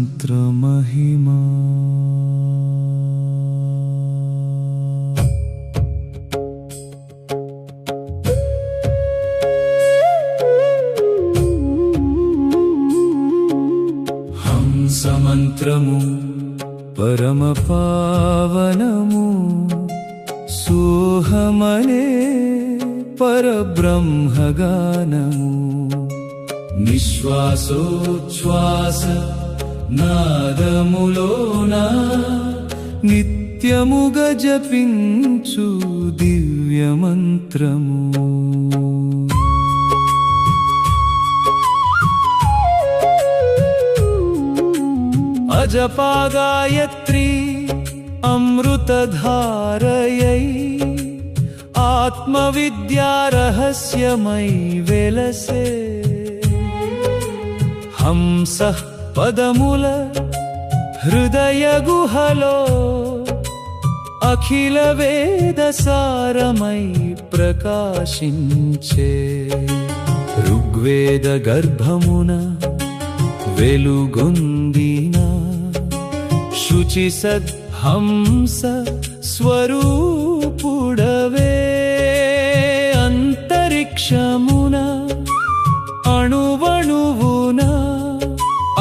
హంసమంత్రమహిమా హంసమంత్రము పరమ పావనము సోహమనే పరబ్రహ్మగానము నిశ్వాసోచ్ఛ్వాస నాదములోన నిత్యముగ జపించు దివ్యమంత్రము అజపా గాయత్రీ అమృతధారయై ఆత్మవిద్యా రహస్యమై వెలసే హంసః పదముల హృదయ గుహలో అఖిల వేద సారమై ప్రకాశించే ఋగ్వేద గర్భమున వెలుగొందిన శుచి సద్హంస స్వరూపుడవే అంతరిక్షమున అణువణువున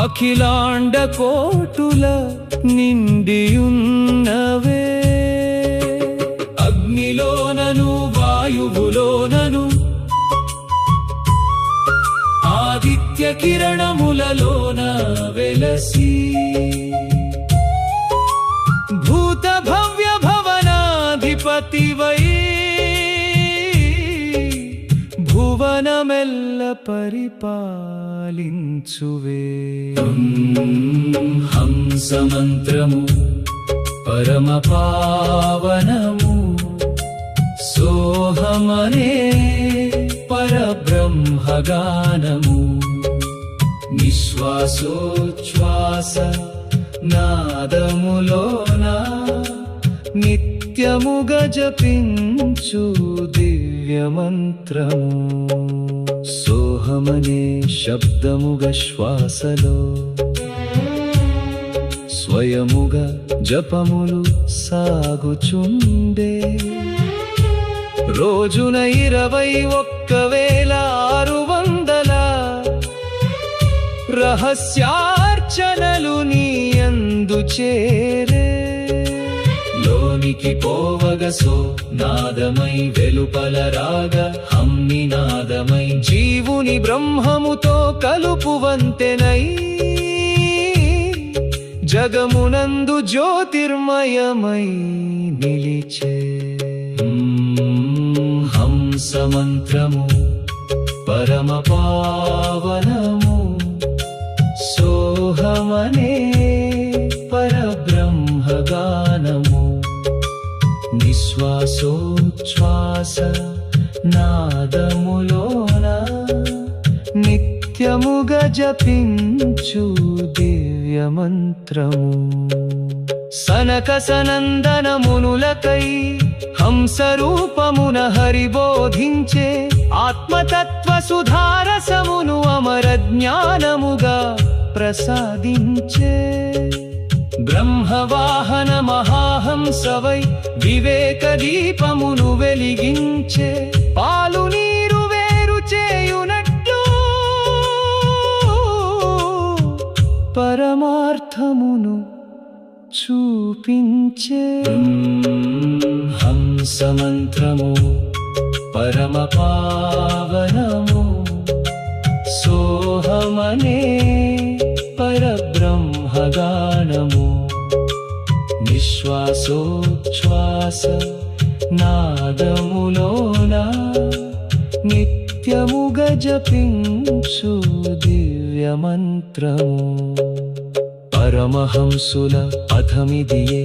అఖిలాండ కోటుల నిండియున్నవే అగ్నిలోనను వాయువులోనను ఆదిత్య కిరణములలోన వెలసి భూత భవ్య భవనాధిపతివై భువనమెల్ల పరిపాలించువే హంసమంత్రము పరమ పావనము సోహమనే పరబ్రహ్మగానము నిశ్వాసోచ్ఛ్వాస నాదములోన నిత్యముగ జపించు దివ్యమంత్రము సోహమనే శబ్దముగ శ్వాసలో స్వయముగ జపములు సాగుచుండే రోజున 21,600 రహస్యార్చనలు నీయందు చేరే లోనికి పోవగసో నాదమై వెలుపల రాగ హమ్మి నాదమై జీవుని బ్రహ్మముతో కలుపువంతెనై జగమునందు జ్యోతిర్మయమై నిలిచే హంసమంత్రము పరమ పావనము సోహమనే పరబ్రహ్మగానము నిశ్వాసోచ్ఛ్వాస నాదములోన నిత్యముగ జపించు దివ్యమంత్రము సనక సనందన మునులకై హంసరూపమున హరిబోధించే ఆత్మతత్వ సుధారసమును అమర జ్ఞానముగా ప్రసాదించే బ్రహ్మవాహన మహాహంసవై వివేక దీపమును వెలిగించే పాలు నీరు వేరు చేయునట్లు పరమార్థమును చూపించే హంసమంత్రము పరమ పావనము సోహమనే పరబ్రహ్మగానము నిశ్వాసోచ్ఛ్వాస నాదములోన నిత్యముగ జపించు దివ్యమంత్రము పరమహంసుల అథమిదియే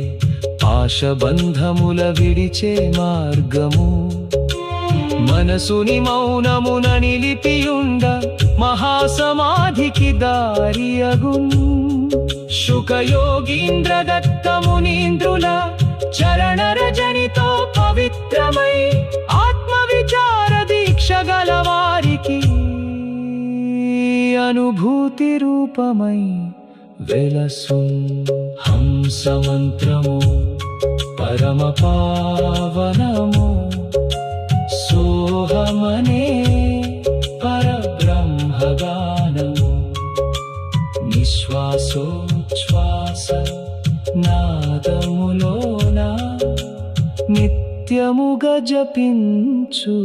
ఆశబంధముల విడిచే మార్గము మనసుని మౌనమున నిలిపియుండ మహాసమాధికి దారియగున్ శుకయోగీంద్రదత్త మునీంద్రుల చరణరజనితో పవిత్రమై ఆత్మ విచార దీక్ష గలవారికి అనుభూతి రూపమై వెలసు హంస మంత్రము పరమ పావనము సోహమనే పరబ్రహ్మగానము నిశ్వాసోచ్ఛ్వాస నాదములోన నిత్యముగా జపించు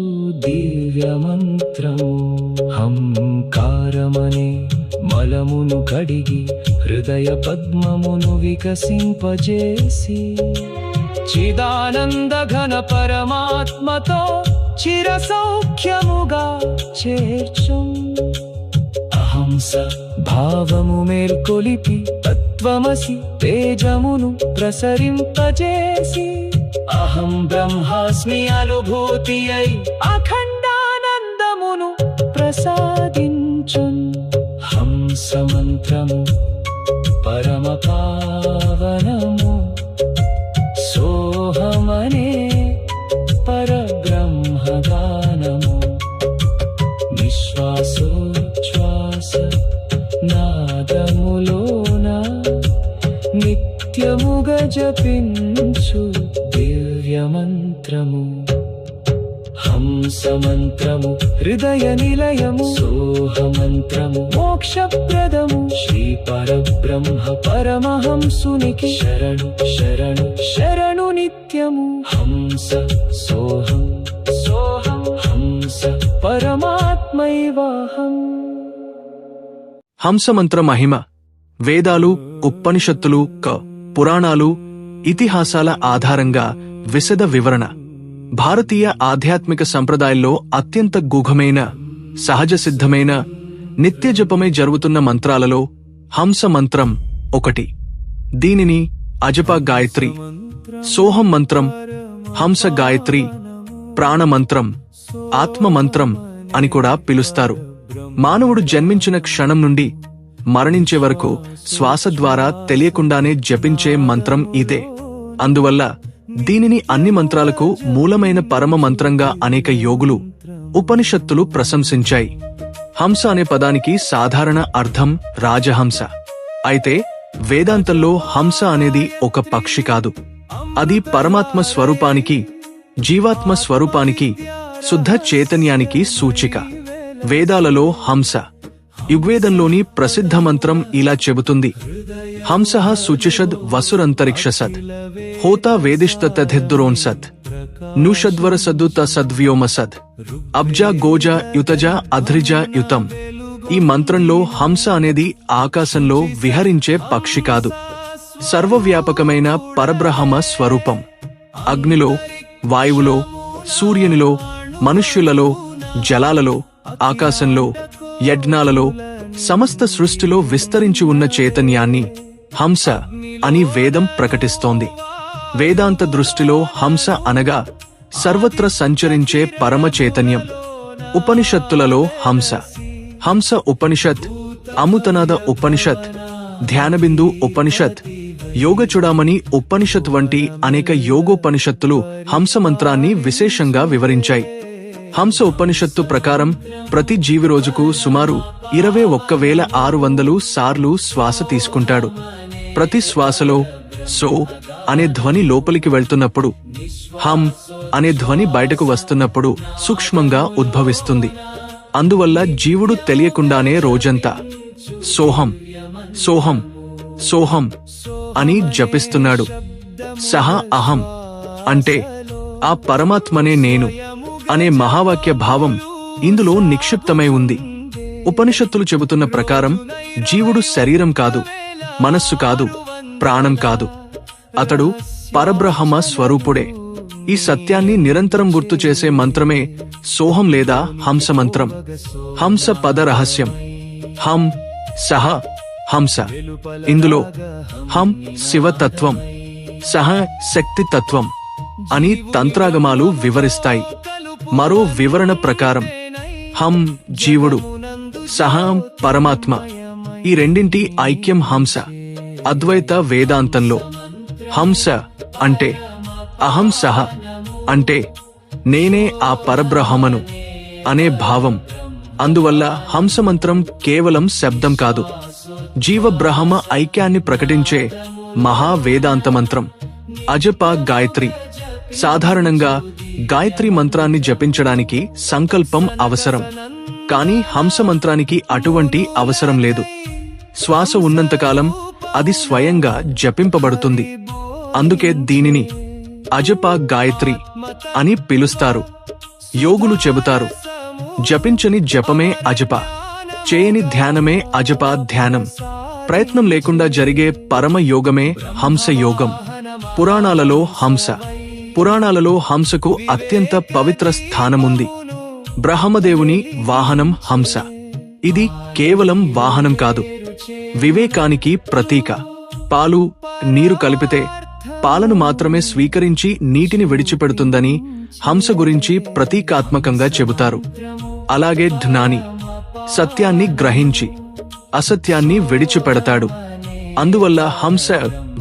దివ్యమంత్రము హంకారమనే మలమును కడిగి హృదయ పద్మమును వికసింపజేసి చిదానంద ఘన పరమాత్మతో చిర సౌఖ్యముగా చేర్చు అహంస భావము మేల్కొలిపి తత్వమసి తేజమును ప్రసరింపజేసి అహం బ్రహ్మాస్మి అనుభూతి అయి అఖండానందమును ప్రసాదించున్ హంస మంత్రము పరమ పావనము సోహమనే పరబ్రహ్మగానము నిశ్వాసోచ్ఛ్వాస నాదములోన నిత్యముగా జపించు దివ్యమంత్రము హంస మంత్రము హృదయ నిలయము సోహమంత్రము మోక్షప్రదము శ్రీ పరబ్రహ్మ పరమహంసునికి శరణు శరణు శరణు నిత్యము హంస సోహం సోహం హంస పరమాత్మైవాహం. హంసమంత్ర మహిమ వేదాలు, ఉపనిషత్తులు, పురాణాలు, ఇతిహాసాల ఆధారంగా విశద వివరణ. భారతీయ ఆధ్యాత్మిక సంప్రదాయంలో అత్యంత గూఢమైన, సహజ సిద్ధమైన, నిత్యజపమై జరుగుతున్న మంత్రాలలో హంస మంత్రం ఒకటి. దీనిని అజప గాయత్రి, సోహం మంత్రం, హంస గాయత్రి, ప్రాణమంత్రం, ఆత్మ మంత్రం అని కూడా పిలుస్తారు. మానవుడు జన్మించిన క్షణం నుండి మరణించే వరకు శ్వాస ద్వారా తెలియకుండానే జపించే మంత్రం ఇదే. అందువల్ల దీనిని అన్ని మంత్రాలకు మూలమైన పరమ మంత్రంగా అనేక యోగులు, ఉపనిషత్తులు ప్రశంసించాయి. హంస అనే పదానికి సాధారణ అర్థం రాజహంస. అయితే వేదాంతంలో హంస అనేది ఒక పక్షి కాదు. అది పరమాత్మ స్వరూపానికి, జీవాత్మ స్వరూపానికి, శుద్ధ చైతన్యానికి సూచిక. వేదాలలో హంస, యుగ్వేదంలోని ప్రసిద్ధ మంత్రం ఇలా చెబుతుంది: హంసః శుచిషద్ వసురంతరిక్షసద్ హోతా వేదిష్టతధిద్దురోన్సద్ నుషద్వర సద్దుత సద్వ్యోమసద్ అబ్జా గోజా యుతజా అధ్రిజా యుతం. ఈ మంత్రంలో హంస అనేది ఆకాశంలో విహరించే పక్షి కాదు, సర్వవ్యాపకమైన పరబ్రహ్మ స్వరూపం. అగ్నిలో, వాయువులో, సూర్యునిలో, మనుష్యులలో, జలాలలో, ఆకాశంలో, యజ్ఞాలలో, సమస్త సృష్టిలో విస్తరించి ఉన్న చైతన్యాన్ని హంస అని వేదం ప్రకటిస్తోంది. వేదాంత దృష్టిలో హంస అనగా సర్వత్ర సంచరించే పరమ చైతన్యం. ఉపనిషత్తులలో హంస, హంస ఉపనిషత్, అమృతనాద ఉపనిషత్, ధ్యానబిందు ఉపనిషత్, యోగచుడామణి ఉపనిషత్ వంటి అనేక యోగోపనిషత్తులు హంస మంత్రాన్ని విశేషంగా వివరించాయి. హంస ఉపనిషత్తు ప్రకారం ప్రతి జీవి రోజుకు సుమారు 21,600 సార్లు శ్వాస తీసుకుంటాడు. ప్రతి శ్వాసలో సో అనే ధ్వని లోపలికి వెళ్తున్నప్పుడు, హం అనే ధ్వని బయటకు వస్తున్నప్పుడు సూక్ష్మంగా ఉద్భవిస్తుంది. అందువల్ల జీవుడు తెలియకుండానే రోజంతా సోహం సోహం సోహం అని జపిస్తున్నాడు. సహ అహం అంటే ఆ పరమాత్మనే నేను అనే మహావాక్య భావం ఇందులో నిక్షిప్తమై ఉంది. ఉపనిషత్తులు చెబుతున్న ప్రకారం జీవుడు శరీరం కాదు, మనస్సు కాదు, ప్రాణం కాదు. అతడు పరబ్రహ్మ స్వరూపుడే. ఈ సత్యాన్ని నిరంతరం గుర్తు చేసే మంత్రమే సోహం లేదా హంస మంత్రం. హంస పద రహస్యం: హం సహ హంస. ఇందులో హం శివతత్వం, సహ శక్తి తత్వం అని తంత్రాగమాలు వివరిస్తాయి. మరో వివరణ ప్రకారం హం జీవుడు, సహ పరమాత్మ. ఈ రెండింటి ఐక్యం హంస. అద్వైత వేదాంతంలో హంస అంటే అహం సహ అంటే నేనే ఆ పరబ్రహ్మను అనే భావం. అందువల్ల హంసమంత్రం కేవలం శబ్దం కాదు, జీవబ్రహ్మ ఐక్యాన్ని ప్రకటించే మహావేదాంత మంత్రం. అజప గాయత్రి. సాధారణంగా గాయత్రి మంత్రాన్ని జపించడానికి సంకల్పం అవసరం, కానీ హంస మంత్రానికి అటువంటి అవసరం లేదు. శ్వాస ఉన్నంతకాలం అది స్వయంగా జపింపబడుతుంది. అందుకే దీనిని అజప గాయత్రి అని పిలుస్తారు. యోగులు చెబుతారు, జపించని జపమే అజప, చేయని ధ్యానమే అజప ధ్యానం, ప్రయత్నం లేకుండా జరిగే పరమ యోగమే హంస యోగం. పురాణాలలో హంసకు అత్యంత పవిత్ర స్థానముంది. బ్రహ్మదేవుని వాహనం హంస. ఇది కేవలం వాహనం కాదు, వివేకానికి ప్రతీక. పాలు, నీరు కలిపితే పాలను మాత్రమే స్వీకరించి నీటిని విడిచిపెడుతుందని హంస గురించి ప్రతీకాత్మకంగా చెబుతారు. అలాగే జ్ఞాని సత్యాన్ని గ్రహించి అసత్యాన్ని విడిచిపెడతాడు. అందువల్ల హంస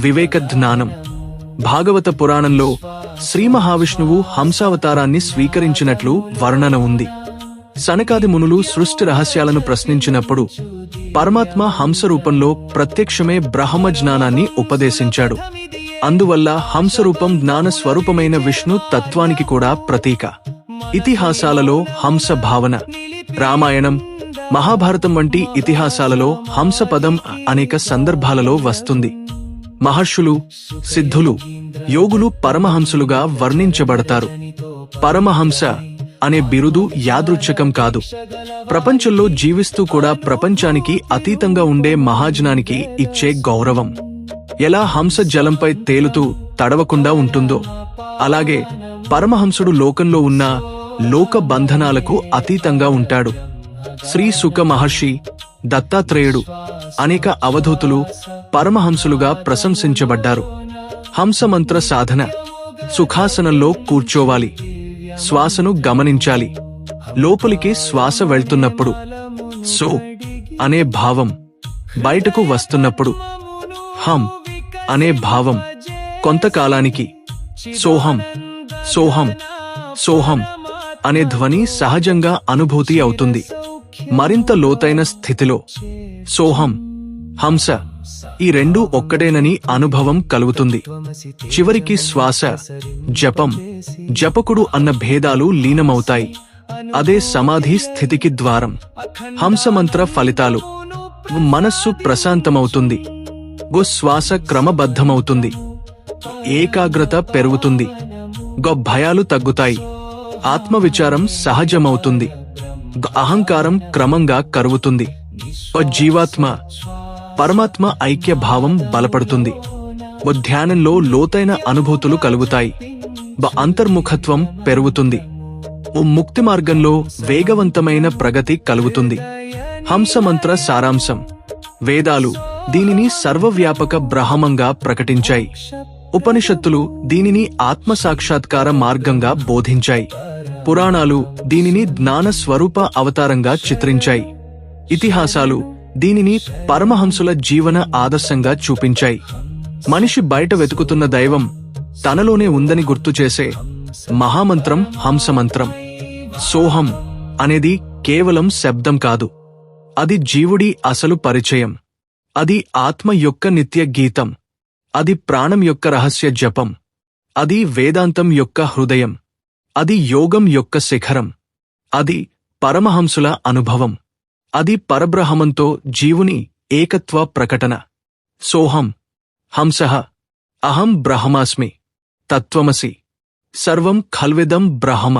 వివేక జ్ఞానం. భాగవత పురాణంలో శ్రీ మహావిష్ణువు హంసావతారాన్ని స్వీకరించినట్లు వర్ణన ఉంది. సనకాది మునులు సృష్టి రహస్యాలను ప్రశ్నించినప్పుడు పరమాత్మ హంస రూపంలో ప్రత్యక్షమే బ్రహ్మ జ్ఞానాన్ని ఉపదేశించాడు. అందువల్ల హంసరూపం జ్ఞాన స్వరూపమైన విష్ణు తత్వానికి కూడా ప్రతీక. ఇతిహాసాలలో హంస భావన. రామాయణం, మహాభారతం వంటి ఇతిహాసాలలో హంస పదం అనేక సందర్భాలలో వస్తుంది. మహర్షులు, సిద్ధులు, యోగులు పరమహంసులుగా వర్ణించబడతారు. పరమహంస అనే బిరుదు యాదృచ్ఛికం కాదు. ప్రపంచంలో జీవిస్తూ కూడా ప్రపంచానికి అతీతంగా ఉండే మహాజనానికి ఇచ్చే గౌరవం. ఎలా హంస జలంపై తేలుతూ తడవకుండా ఉంటుందో, అలాగే పరమహంసుడు లోకంలో ఉన్న లోక బంధనాలకు అతీతంగా ఉంటాడు. శ్రీ సుఖ మహర్షి, దత్తాత్రేయుడు, అనేక అవధూతులు పరమహంసులుగా ప్రశంసించబడ్డారు. హంసమంత్ర సాధన. సుఖాసనంలో కూర్చోవాలి, శ్వాసను గమనించాలి. లోపలికి శ్వాస వెళ్తున్నప్పుడు సో అనే భావం, బయటకు వస్తున్నప్పుడు హం అనే భావం. కొంతకాలానికి సోహం సోహం సోహం అనే ధ్వని సహజంగా అనుభూతి అవుతుంది. మరింత లోతైన స్థితిలో సోహం, హంస ఈ రెండూ ఒక్కటేనని అనుభవం కలుగుతుంది. చివరికి శ్వాస, జపం, జపకుడు అన్న భేదాలు లీనమవుతాయి. అదే సమాధి స్థితికి ద్వారం. హంసమంత్ర ఫలితాలు: మనస్సు ప్రశాంతమవుతుంది, శ్వాస క్రమబద్ధమవుతుంది, ఏకాగ్రత పెరుగుతుంది, భయాలు తగ్గుతాయి, ఆత్మవిచారం సహజమవుతుంది, అహంకారం క్రమంగా కరుగుతుంది, జీవాత్మ పరమాత్మ ఐక్య భావం బలపడుతుంది, ధ్యానంలో లోతైన అనుభూతులు కలుగుతాయి, అంతర్ముఖత్వం పెరుగుతుంది, ముక్తి మార్గంలో వేగవంతమైన ప్రగతి కలుగుతుంది. హంసమంత్ర సారాంశం. వేదాలు దీనిని సర్వవ్యాపక బ్రహ్మంగా ప్రకటించాయి. ఉపనిషత్తులు దీనిని ఆత్మసాక్షాత్కార మార్గంగా బోధించాయి. పురాణాలు దీనిని జ్ఞాన స్వరూప అవతారంగా చిత్రించాయి. ఇతిహాసాలు దీనిని పరమహంసుల జీవన ఆదర్శంగా చూపించాయి. మనిషి బయట వెతుకుతున్న దైవం తనలోనే ఉందని గుర్తుచేసే మహామంత్రం హంసమంత్రం. సోహం అనేది కేవలం శబ్దం కాదు, అది జీవుడి అసలు పరిచయం. అది ఆత్మ యొక్క నిత్య గీతం. అది ప్రాణం యొక్క రహస్య జపం. అది వేదాంతం యొక్క హృదయం. అది యోగం యొక్క శిఖరం. అది పరమహంసుల అనుభవం. అది పరబ్రహ్మంతో జీవుని ఏకత్వ ప్రకటన. సోహం హంసః అహం బ్రహ్మాస్మి తత్వమసి సర్వం ఖల్విదం బ్రహ్మ.